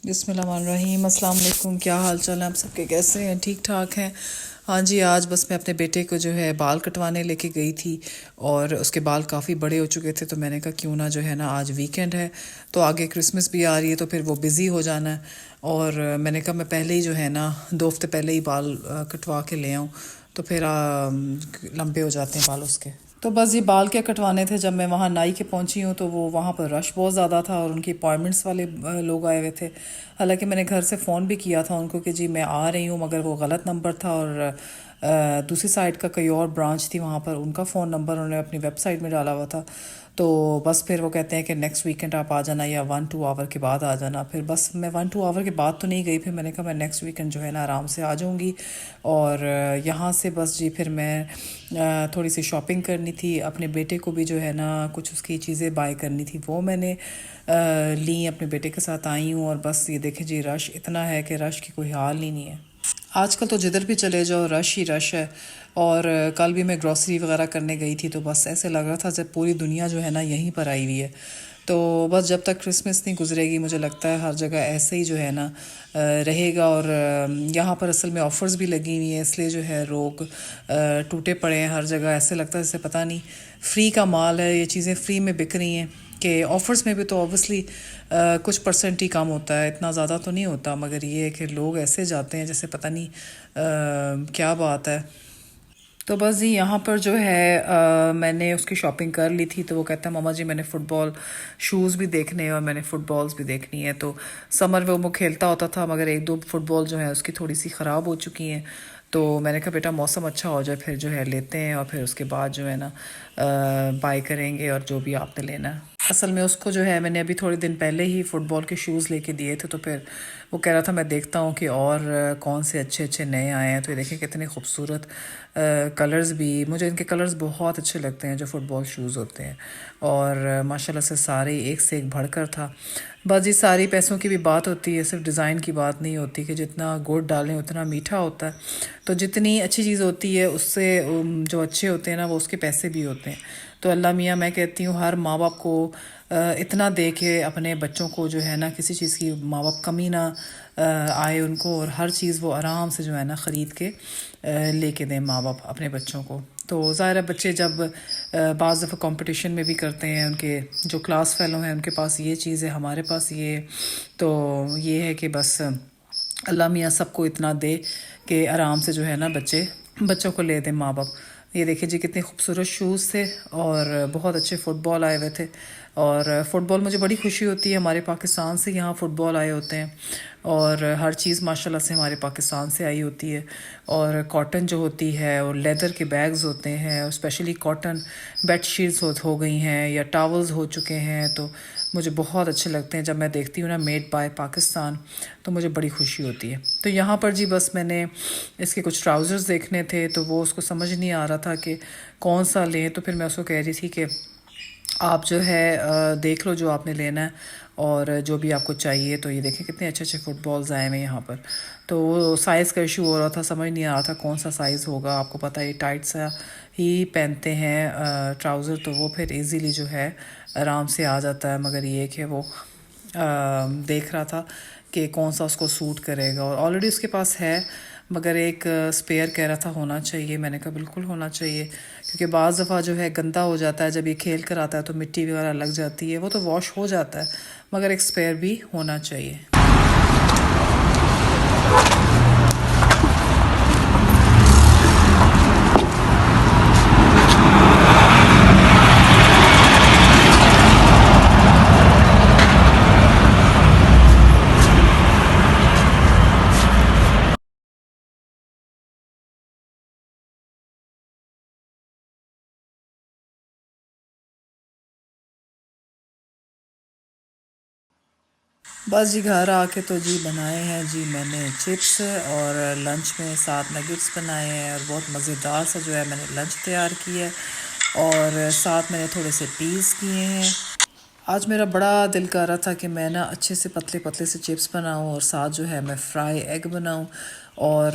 बिस्मिल्लाहिर्रहमानिर्रहीम। अस्सलाम वालेकुम। क्या हाल चाल है आप सबके, कैसे हैं? ठीक ठाक हैं? हाँ जी, आज बस मैं अपने बेटे को जो है बाल कटवाने लेके गई थी और उसके बाल काफ़ी बड़े हो चुके थे, तो मैंने कहा क्यों ना जो है ना, आज वीकेंड है तो आगे क्रिसमस भी आ रही है तो फिर वो बिज़ी हो जाना है। और मैंने कहा मैं पहले ही जो है ना 2 हफ्ते पहले ही बाल कटवा के ले आऊँ, तो फिर लंबे हो जाते हैं बाल उसके। तो बस ये बाल क्या कटवाने थे, जब मैं वहाँ नाई के पहुँची हूँ तो वो वहाँ पर रश बहुत ज़्यादा था और उनकी अपॉइंटमेंट्स वाले लोग आए हुए थे। हालांकि मैंने घर से फ़ोन भी किया था उनको कि जी मैं आ रही हूँ, मगर वो गलत नंबर था और दूसरी साइड का कोई और ब्रांच थी, वहाँ पर उनका फ़ोन नंबर उन्होंने अपनी वेबसाइट में डाला हुआ था। तो बस फिर वो कहते हैं कि नेक्स्ट वीकेंड आप आ जाना या 1-2 आवर के बाद आ जाना। फिर बस मैं 1-2 आवर के बाद तो नहीं गई, फिर मैंने कहा मैं नेक्स्ट वीकेंड जो है ना आराम से आ जाऊँगी। और यहाँ से बस जी फिर मैं थोड़ी सी शॉपिंग करनी थी, अपने बेटे को भी जो है ना कुछ उसकी चीज़ें बाय करनी थी, वो मैंने ली, अपने बेटे के साथ आई हूँ। और बस ये देखें जी, रश इतना है कि रश की कोई हाल ही नहीं है। आजकल तो जिधर भी चले जाओ रश ही रश है। और कल भी मैं ग्रॉसरी वगैरह करने गई थी तो बस ऐसे लग रहा था जब पूरी दुनिया जो है ना यहीं पर आई हुई है। तो बस जब तक क्रिसमस नहीं गुजरेगी मुझे लगता है हर जगह ऐसे ही जो है ना रहेगा। और यहाँ पर असल में ऑफ़र्स भी लगी हुई हैं, इसलिए जो है लोग टूटे पड़े हैं हर जगह। ऐसे लगता है जैसे पता नहीं फ्री का माल है, ये चीज़ें फ्री में बिक रही हैं। कि ऑफ़र्स में भी तो ऑब्वियसली कुछ परसेंट ही कम होता है, इतना ज़्यादा तो नहीं होता, मगर ये है कि लोग ऐसे जाते हैं जैसे पता नहीं क्या बात है। तो बस जी यहाँ पर जो है मैंने उसकी शॉपिंग कर ली थी, तो वो कहता है मामा जी मैंने फ़ुटबॉल शूज़ भी देखने हैं और मैंने फ़ुटबॉल्स भी देखनी है। तो समर में वो खेलता होता था, मगर एक दो फुटबॉल जो है उसकी थोड़ी सी ख़राब हो चुकी हैं। तो मैंने कहा बेटा मौसम अच्छा हो जाए फिर जो है लेते हैं और फिर उसके बाद जो है ना बाय करेंगे और जो भी आपने लेना है। असल में उसको जो है मैंने अभी थोड़े दिन पहले ही फ़ुटबॉल के शूज़ लेके दिए थे, तो फिर वो कह रहा था मैं देखता हूँ कि और कौन से अच्छे अच्छे नए आए हैं। तो ये देखें कितने खूबसूरत कलर्स भी, मुझे इनके कलर्स बहुत अच्छे लगते हैं जो फ़ुटबॉल शूज़ होते हैं। और माशाल्लाह से सारे एक से एक बढ़कर था। बस जी सारी पैसों की भी बात होती है, सिर्फ डिज़ाइन की बात नहीं होती कि जितना गुड़ डालें उतना मीठा होता है। तो जितनी अच्छी चीज़ होती है उससे जो अच्छे होते हैं ना वो उसके पैसे भी होते हैं। तो अल्लाह मियाँ मैं कहती हूँ हर माँ बाप को इतना दे के अपने बच्चों को जो है ना किसी चीज़ की माँ बाप कमी ना आए उनको, और हर चीज़ वो आराम से जो है ना ख़रीद के लेके दें माँ बाप अपने बच्चों को। तो ज़ाहिर है बच्चे जब बाज़ दफ़ा कंपटीशन में भी करते हैं, उनके जो क्लास फेलो हैं उनके पास ये चीज़ है, हमारे पास ये। तो ये है कि बस अल्लाह मियाँ सबको इतना दे कि आराम से जो है ना बच्चों को ले दें माँ बाप। ये देखिए जी कितने खूबसूरत शूज़ थे और बहुत अच्छे फ़ुटबॉल आए हुए थे। और फ़ुटबॉल मुझे बड़ी खुशी होती है, हमारे पाकिस्तान से यहाँ फ़ुटबॉल आए होते हैं और हर चीज़ माशाल्लाह से हमारे पाकिस्तान से आई होती है। और कॉटन जो होती है और लेदर के बैग्स होते हैं और स्पेशली कॉटन बेडशीट्स हो गई हैं या टावल्स हो चुके हैं, तो मुझे बहुत अच्छे लगते हैं। जब मैं देखती हूँ ना मेड बाय पाकिस्तान तो मुझे बड़ी खुशी होती है। तो यहाँ पर जी बस मैंने इसके कुछ ट्राउज़र्स देखने थे, तो वो उसको समझ नहीं आ रहा था कि कौन सा लें। तो फिर मैं उसको कह रही थी कि आप जो है देख लो जो आपने लेना है और जो भी आपको चाहिए। तो ये देखें कितने अच्छे अच्छे फ़ुटबॉल्स आए हुए हैं यहाँ पर। तो वो साइज़ का इशू हो रहा था, समझ नहीं आ रहा था कौन सा साइज़ होगा। आपको पता है टाइट सा ही पहनते हैं ट्राउज़र, तो वो फिर इजीली जो है आराम से आ जाता है। मगर ये कि वो देख रहा था कि कौन सा उसको सूट करेगा और ऑलरेडी उसके पास है, मगर एक स्पेयर कह रहा था होना चाहिए। मैंने कहा बिल्कुल होना चाहिए, क्योंकि बाज़ दफ़ा जो है गंदा हो जाता है, जब ये खेल कर आता है तो मिट्टी वगैरह लग जाती है, वो तो वॉश हो जाता है, मगर एक स्पेयर भी होना चाहिए। बस जी घर आके तो जी बनाए हैं जी मैंने चिप्स और लंच में साथ नगेट्स बनाए हैं और बहुत मज़ेदार सा जो है मैंने लंच तैयार किया है। और साथ मैंने थोड़े से पीस किए हैं। आज मेरा बड़ा दिल कर रहा था कि मैं ना अच्छे से पतले पतले से चिप्स बनाऊं और साथ जो है मैं फ्राई एग बनाऊं। और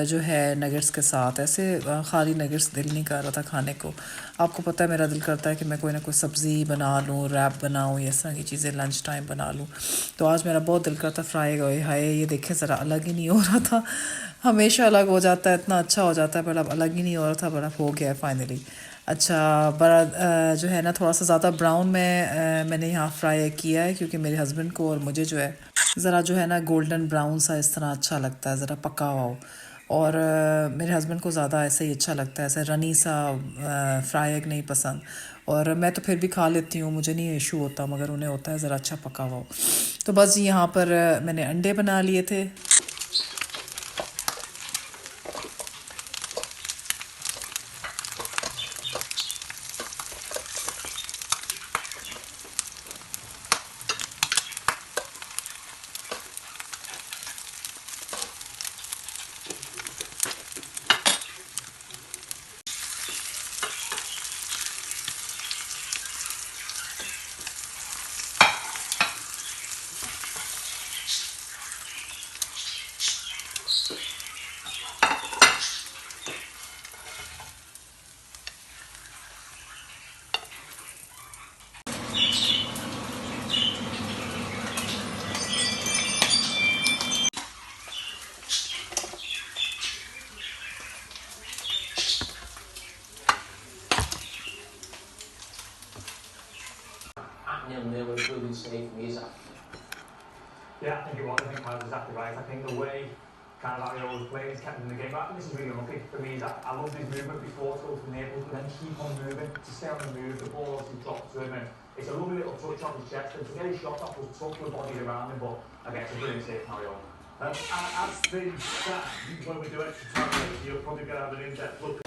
जो है नगेट्स के साथ ऐसे खाली नगेट्स दिल नहीं कर रहा था खाने को। आपको पता है मेरा दिल करता है कि मैं कोई ना कोई सब्ज़ी बना लूँ, रैप बनाऊँ, ये तरह की चीज़ें लंच टाइम बना लूँ। तो आज मेरा बहुत दिल करता फ्राई गए हाय, ये देखें ज़रा अलग ही नहीं हो रहा था। हमेशा अलग हो जाता है, इतना अच्छा हो जाता है, पर अब अलग ही नहीं हो रहा था, पर अब हो गया है फाइनली। अच्छा, बड़ा जो है ना थोड़ा सा ज़्यादा ब्राउन में मैंने यहाँ फ्राई किया है, क्योंकि मेरे हस्बैंड को और मुझे जो है ज़रा जो है ना गोल्डन ब्राउन सा इस तरह अच्छा लगता है, ज़रा पका हुआ हो। और मेरे हस्बैंड को ज़्यादा ऐसे ही अच्छा लगता है, ऐसे रनी सा फ्राई एग नहीं पसंद। और मैं तो फिर भी खा लेती हूँ, मुझे नहीं इशू होता, मगर उन्हें होता है ज़रा अच्छा पका हुआ हो। तो बस यहाँ पर मैंने अंडे बना लिए थे। at 0-0 would have proven safe for me. Is that? Yeah, I think it was. I think Kyle's exactly right. I think the way kind of Ariel was playing has kept him in the game. But I think this is really unlucky for me. Is that I loved his movement before to go to Naples, but then keep on moving, to stay on the move. The ball obviously dropped to him, and it's a lovely little touch off his chest. And to get his shot off was tough with the bodies around him, but I guess it's a brilliant save from Ariel. As things stand, when we do extra time, you're probably going to have an in-depth look.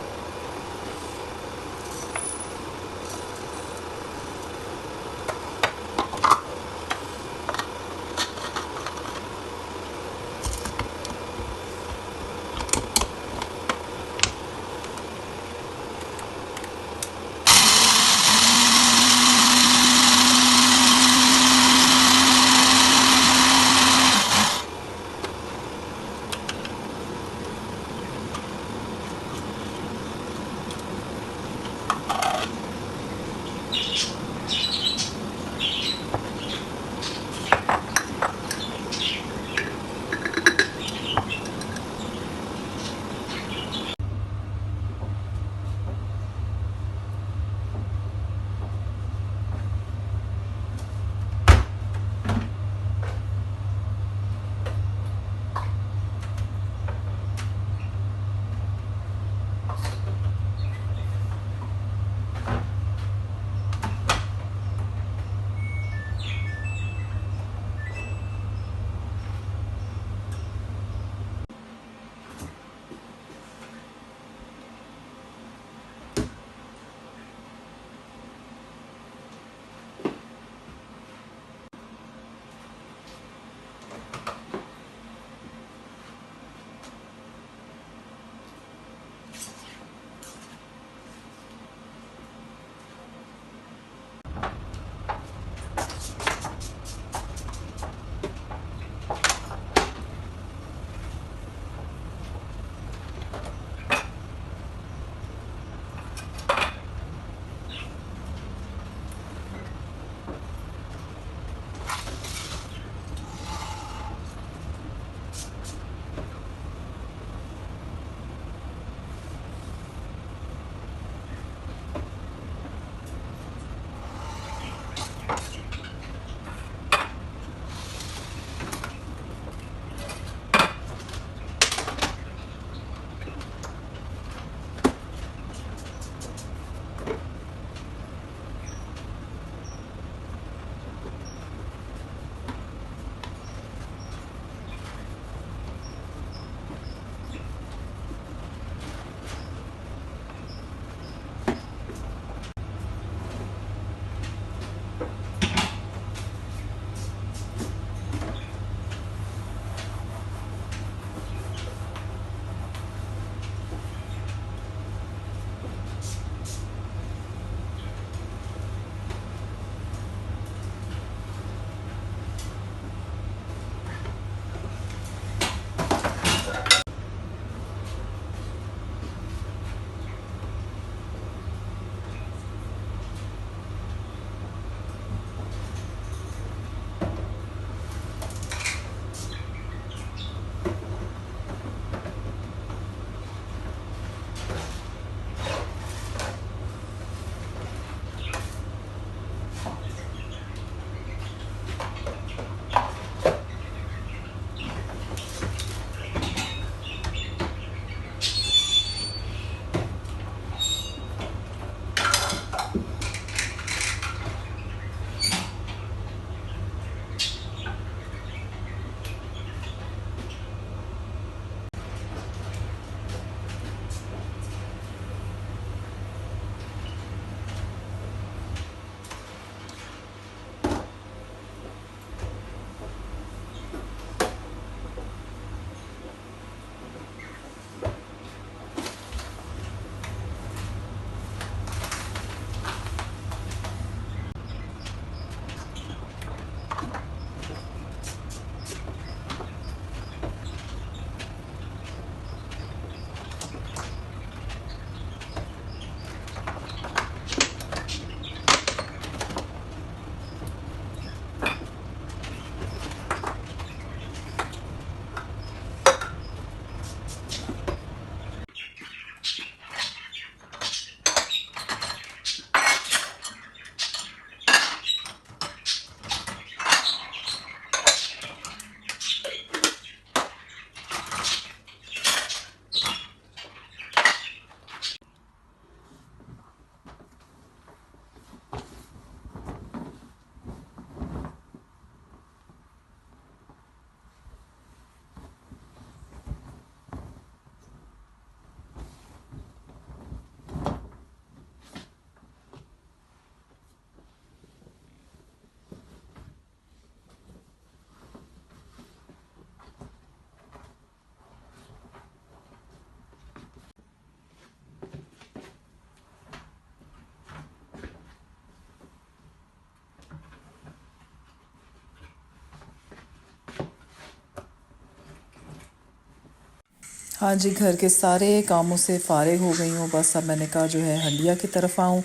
हाँ जी, घर के सारे कामों से फ़ारिग हो गई हूँ। बस अब मैंने कहा जो है हंडिया की तरफ आऊँ।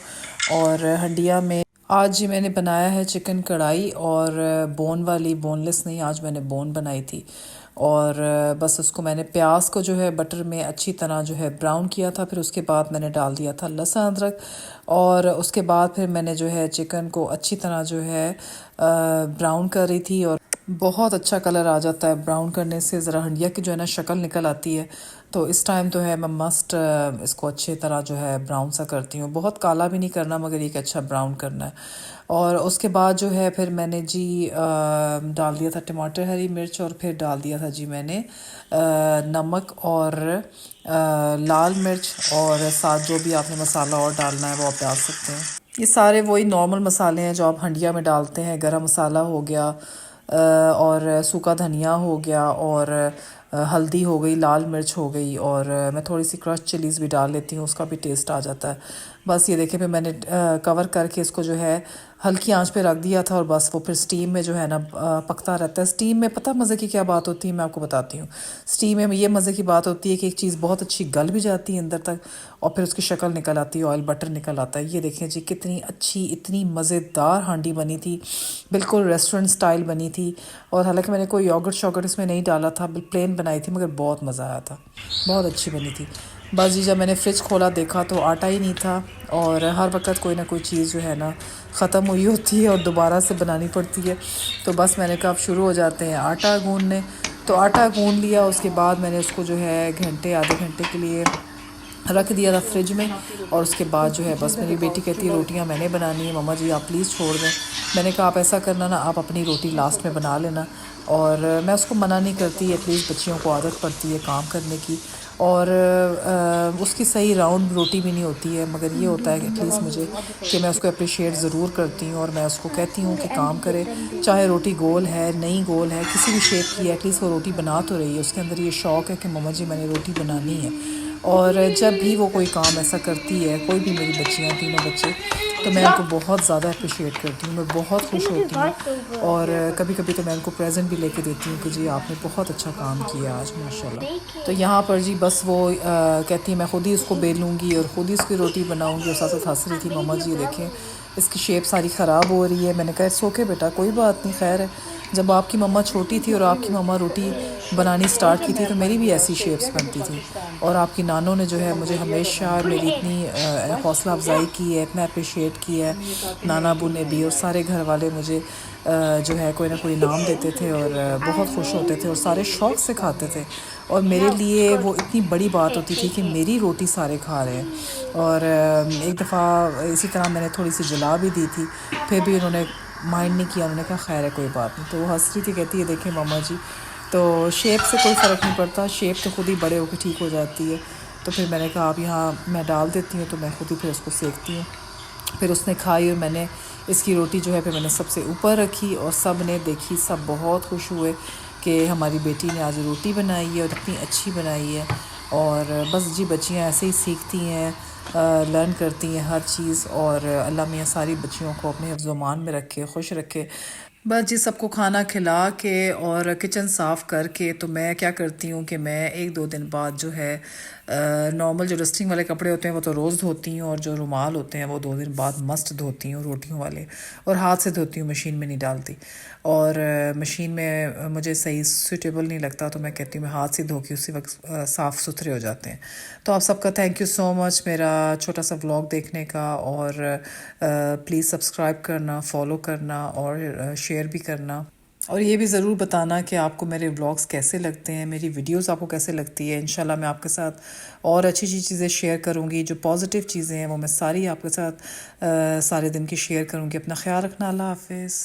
और हंडिया में आज जी मैंने बनाया है चिकन कढ़ाई, और बोन वाली, बोनलेस नहीं, आज मैंने बोन बनाई थी। और बस उसको मैंने प्याज को जो है बटर में अच्छी तरह जो है ब्राउन किया था। फिर उसके बाद मैंने डाल दिया था लहसुन अदरक, और उसके बाद फिर मैंने जो है चिकन को अच्छी तरह जो है ब्राउन कर रही थी। और बहुत अच्छा कलर आ जाता है ब्राउन करने से, ज़रा हंडिया की जो है ना शक्ल निकल आती है। तो इस टाइम तो है मैं मस्ट इसको अच्छी तरह जो है ब्राउन सा करती हूँ। बहुत काला भी नहीं करना, मगर एक अच्छा ब्राउन करना है। और उसके बाद जो है फिर मैंने जी डाल दिया था टमाटर, हरी मिर्च, और फिर डाल दिया था जी मैंने नमक और लाल मिर्च, और साथ जो भी आपने मसाला और डालना है वो आप डाल सकते हैं। ये सारे वही नॉर्मल मसाले हैं जो आप हंडिया में डालते हैं। गरम मसाला हो गया, और सूखा धनिया हो गया, और हल्दी हो गई, लाल मिर्च हो गई, और मैं थोड़ी सी क्रश चिलीज़ भी डाल लेती हूँ, उसका भी टेस्ट आ जाता है। बस ये देखिए, फिर मैंने कवर करके इसको जो है हल्की आंच पे रख दिया था। और बस वो फिर स्टीम में जो है ना पकता रहता है। स्टीम में पता मज़े की क्या बात होती है, मैं आपको बताती हूँ। स्टीम में ये मज़े की बात होती है कि एक चीज़ बहुत अच्छी गल भी जाती है अंदर तक, और फिर उसकी शक्ल निकल आती है, ऑयल बटर निकल आता है। ये देखें जी कितनी अच्छी, इतनी मज़ेदार हांडी बनी थी, बिल्कुल रेस्टोरेंट स्टाइल बनी थी। और हालांकि मैंने कोई योगर्ट शॉगर्ट इसमें नहीं डाला था, प्लेन बनाई थी, मगर बहुत मज़ा आया था, बहुत अच्छी बनी थी। बस जी जब मैंने फ्रिज खोला देखा तो आटा ही नहीं था। और हर वक्त कोई ना कोई चीज़ जो है ना ख़त्म हुई होती है और दोबारा से बनानी पड़ती है। तो बस मैंने कहा अब शुरू हो जाते हैं आटा गूँधने। तो आटा गूँध लिया, उसके बाद मैंने उसको जो है घंटे, आधे घंटे के लिए रख दिया था फ्रिज में। और उसके बाद जो है बस मेरी बेटी कहती है रोटियां मैंने बनानी है, मम्मा जी आप प्लीज़ छोड़ दें। मैंने कहा आप ऐसा करना ना, आप अपनी रोटी लास्ट में बना लेना। और मैं उसको मना नहीं करती, एटलीस्ट बच्चियों को आदत पड़ती है काम करने की। और उसकी सही राउंड रोटी भी नहीं होती है, मगर ये होता है कि एटलीस्ट मुझे कि मैं उसको अप्रिशिएट ज़रूर करती हूँ। और मैं उसको कहती हूँ कि काम करे, चाहे रोटी गोल है, नहीं गोल है, किसी भी शेप की है, एटलीस्ट वो रोटी बना तो रही है। उसके अंदर ये शौक़ है कि मम्मा जी मैंने रोटी बनानी है। और जब भी वो कोई काम ऐसा करती है, कोई भी मेरी बच्चियाँ, तीनों बच्चे, तो मैं उनको बहुत ज़्यादा अप्रिशिएट करती हूँ, मैं बहुत खुश होती हूँ। और कभी कभी तो मैं उनको प्रेजेंट भी लेके देती हूँ कि जी आपने बहुत अच्छा काम किया आज माशाल्लाह। तो यहाँ पर जी बस वो कहती है मैं ख़ुद ही उसको बेलूँगी और ख़ुद ही उसकी रोटी बनाऊँगी। और साथ साथ हंस रही थी, मम्मा जी ये देखें इसकी शेप सारी ख़राब हो रही है। मैंने कहा इट्स ओके बेटा, कोई बात नहीं, खैर है। जब आपकी मम्मा छोटी थी और आपकी मम्मा रोटी बनानी स्टार्ट की थी तो मेरी भी ऐसी शेप्स बनती थी। और आपकी नानों ने जो है मुझे हमेशा मेरी इतनी हौसला अफजाई की है, इतना अप्रिशिएट किया है, नाना अबू ने भी, और सारे घर वाले मुझे जो है कोई ना कोई इनाम देते थे और बहुत खुश होते थे और सारे शौक़ से खाते थे। और मेरे लिए वो इतनी बड़ी बात होती थी कि मेरी रोटी सारे खा रहे हैं। और एक दफ़ा इसी तरह मैंने थोड़ी सी जला भी दी थी, फिर भी उन्होंने माइंड नहीं किया, उन्होंने कहा खैर है कोई बात नहीं। तो वो हंस रही थी, कहती है देखें मामा जी, तो शेप से कोई फ़र्क नहीं पड़ता, शेप तो खुद ही बड़े होकर ठीक हो जाती है। तो फिर मैंने कहा आप यहाँ मैं डाल देती हूँ, तो मैं खुद ही फिर उसको सेकती हूँ। फिर उसने खाई और मैंने इसकी रोटी जो है फिर मैंने सबसे ऊपर रखी और सब ने देखी, सब बहुत खुश हुए कि हमारी बेटी ने आज रोटी बनाई है और इतनी अच्छी बनाई है। और बस जी बच्चियाँ ऐसे ही सीखती हैं, लर्न करती हैं हर चीज़। और अल्लाह मियाँ सारी बच्चियों को अपने हिफ्ज़-ओ-मान में रखे, खुश रखे। बस जी सबको खाना खिला के और किचन साफ़ करके तो मैं क्या करती हूँ कि मैं 1-2 दिन बाद जो है नॉर्मल जो डस्टिंग वाले कपड़े होते हैं वो तो रोज़ धोती हूँ, और जो रुमाल होते हैं वो 2 दिन बाद मस्ट धोती हूँ रोटियों वाले, और हाथ से धोती हूँ, मशीन में नहीं डालती। और मशीन में मुझे सही सूटेबल नहीं लगता, तो मैं कहती हूँ मैं हाथ से धो के उसी वक्त साफ़ सुथरे हो जाते हैं। तो आप सबका थैंक यू सो मच मेरा छोटा सा व्लॉग देखने का। और प्लीज़ सब्सक्राइब करना, फॉलो करना और शेयर भी करना। और ये भी ज़रूर बताना कि आपको मेरे व्लॉग्स कैसे लगते हैं, मेरी वीडियोस आपको कैसे लगती है। इंशाल्लाह मैं आपके साथ और अच्छी चीज़ें शेयर करूँगी, जो पॉजिटिव चीज़ें हैं वो मैं सारी आपके साथ सारे दिन की शेयर करूँगी। अपना ख्याल रखना, अल्लाह हाफिज़।